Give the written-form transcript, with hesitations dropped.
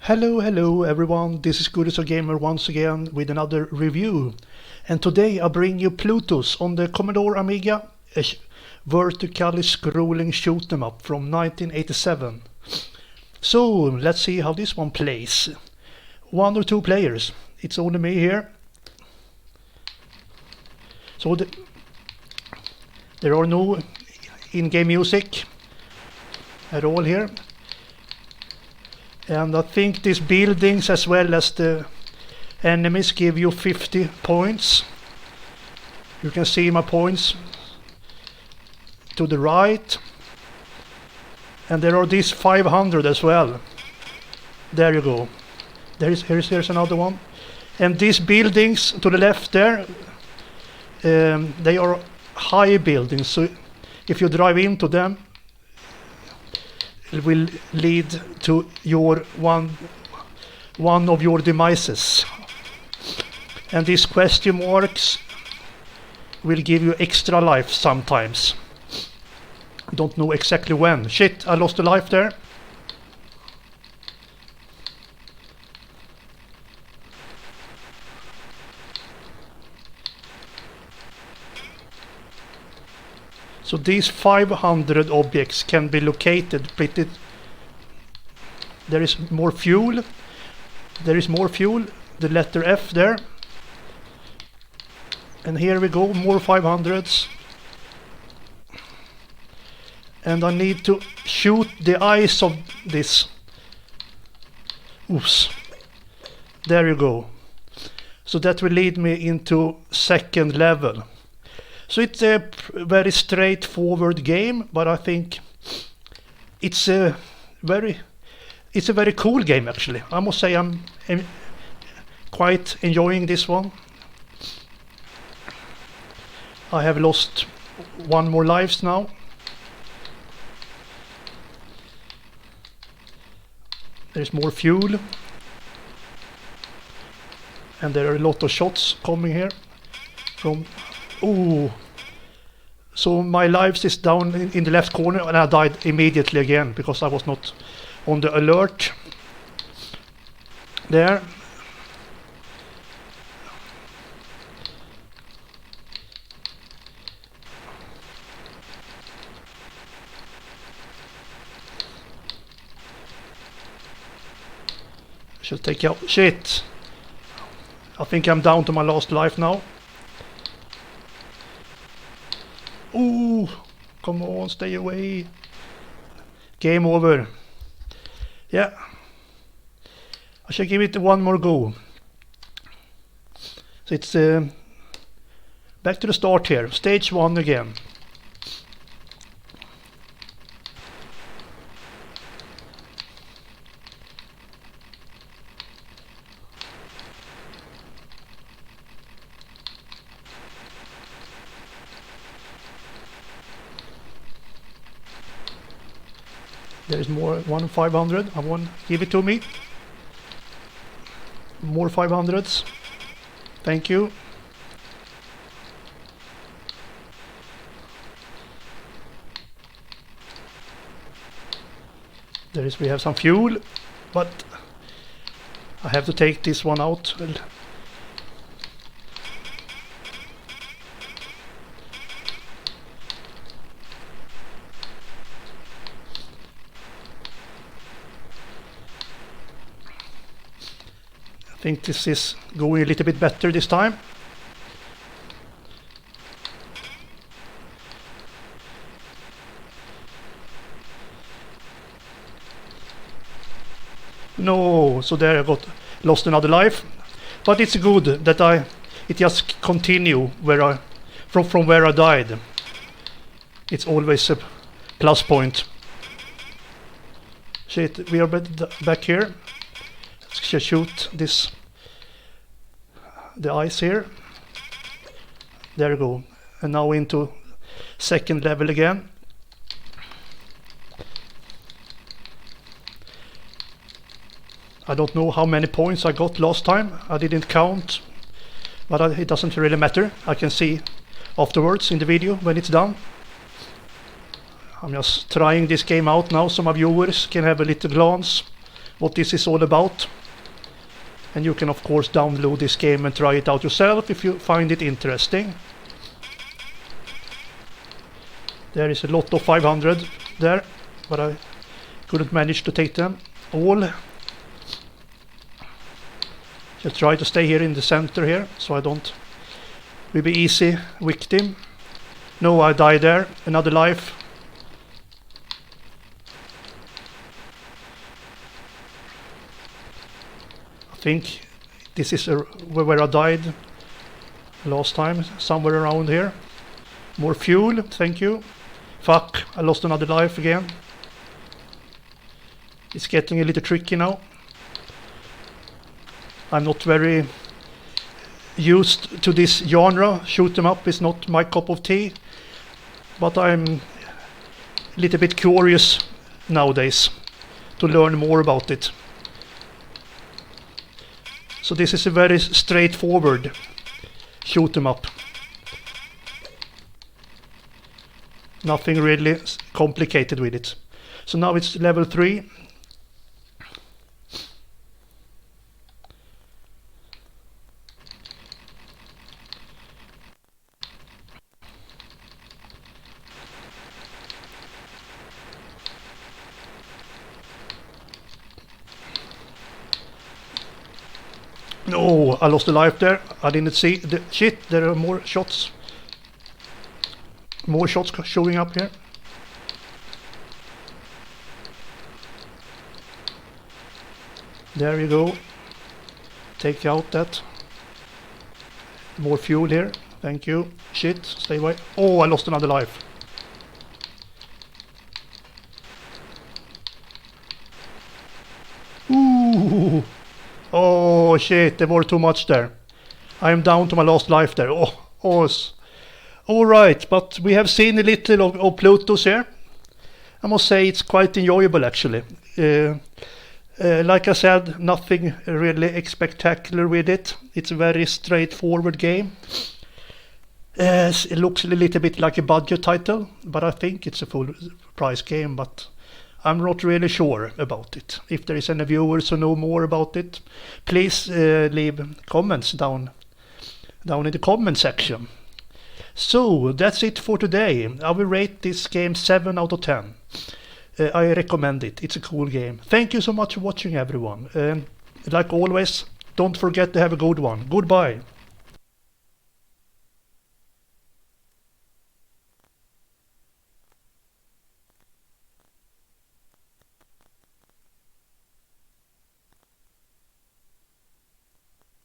Hello everyone, this is Goodis Gamer once again with another review. And today I bring you Plutos on the Commodore Amiga, a vertically scrolling shoot 'em up from 1987. So let's see how this one plays. 1 or 2 players, it's only me here. So there are no in-game music at all here. And I think these buildings as well as the enemies give you 50 points. You can see my points to the right. And there are these 500 as well. There you go. Here's another one. And these buildings to the left there, they are high buildings. So if you drive into them, it will lead to your one of your demises. And these question marks will give you extra life sometimes. Don't know exactly when. Shit, I lost a life there. So these 500 objects can be located pretty... There is more fuel. There is more fuel. The letter F there. And here we go, more 500s. And I need to shoot the eyes of this. Oops. There you go. So that will lead me into second level. So it's a very straightforward game, but I think it's a very cool game actually. I must say I'm quite enjoying this one. I have lost 1 more lives now. There's more fuel. And there are a lot of shots coming here from... Ooh. So my lives is down in the left corner and I died immediately again because I was not on the alert. There. Should take out... Shit! I think I'm down to my last life now. Ooh, come on, stay away. Game over. Yeah. I should give it 1 more go. So it's back to the start here. Stage 1 again. There is more, 500. I want, give it to me. More 500s. Thank you. We have some fuel, but I have to take this one out. I think this is going a little bit better this time. No, so there I lost another life. But it's good that it just continue where from where I died. It's always a plus point. Shit, we are back here. Let's shoot the ice here. There we go. And now into second level again. I don't know how many points I got last time. I didn't count. But it doesn't really matter. I can see afterwards in the video when it's done. I'm just trying this game out now so my viewers can have a little glance what this is all about. And you can of course download this game and try it out yourself if you find it interesting. There is a lot of 500 there, but I couldn't manage to take them all. Just try to stay here in the center here, so I don't will be easy victim. No, I died there. Another life. I think this is where I died last time, somewhere around here. More fuel, thank you. Fuck, I lost another life again. It's getting a little tricky now. I'm not very used to this genre. Shoot 'em up is not my cup of tea, but I'm a little bit curious nowadays to learn more about it. So this is a very straightforward shoot 'em up. Nothing really complicated with it. So now it's level 3. No, I lost a life there. I didn't see the shit. There are more shots. More shots showing up here. There you go. Take out that. More fuel here. Thank you. Shit, stay away. Oh, I lost another life. Ooh. Oh shit, there were too much there. I am down to my last life there. Alright, but we have seen a little of Plutos here. I must say it's quite enjoyable actually. Like I said, nothing really spectacular with it. It's a very straightforward game. It looks a little bit like a budget title, but I think it's a full price game, but I'm not really sure about it. If there is any viewers who know more about it, please leave comments down in the comment section. So that's it for today. I will rate this game 7 out of 10. I recommend it. It's a cool game. Thank you so much for watching, everyone. Like always, don't forget to have a good one. Goodbye.